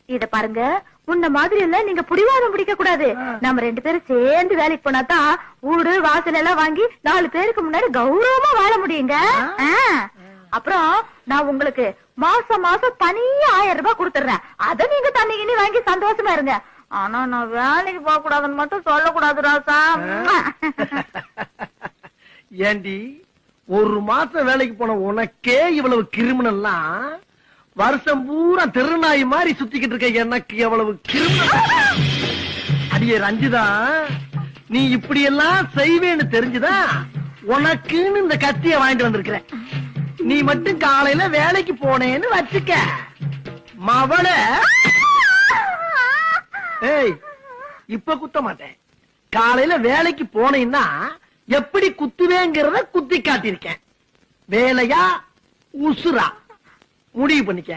இத பாருங்க, உன்ன மாதிரி எல்லாம் நீங்க புடிவாதம் பிடிக்க கூடாது. நம்ம 2 பேரும் சேர்ந்து வேலைக்கு போனாதான் வீடு வாசல் எல்லாம் வாங்கி 4 பேருக்கு முன்னாடி கௌரவமா வாழ முடியுங்க. அப்புறம் நான் உங்களுக்கு மாசம் மாசம் தனியா 1000 ரூபாய் கொடுத்துறேன். அத நீங்க தண்ணிக்கினி வாங்கி சந்தோஷமா இருங்க. ஆனா நான் வேலைக்கு போக கூடாதுன்னு மட்டும் சொல்லக்கூடாது ராசா. ஏண்டி, ஒரு மாசம் வேலைக்கு போன உனக்கே இவ்வளவு கிரிமினல்லாம், வருஷம் பூரா தெருநாய் மாதிரி சுத்திக்கிட்டு இருக்க எனக்கு எவ்வளவு கிரிமினல். அடியே ரஞ்சிதா, நீ இப்படி எல்லாம் செய்வேன்னு தெரிஞ்சுதான் உனக்குன்னு இந்த கத்திய வாங்கிட்டு வந்திருக்கிறேன். நீ மட்டும் காலையில வேலைக்கு போனேன்னு வச்சுக்க மவள. ஏய், இப்ப குத்த மாட்டேன். காலையில வேலைக்கு போனேன்னா எப்படி குத்துவேங்கிறத குத்தி காட்டியிருக்கேன். வேலையா உசுரா முடிவு பண்ணிக்க.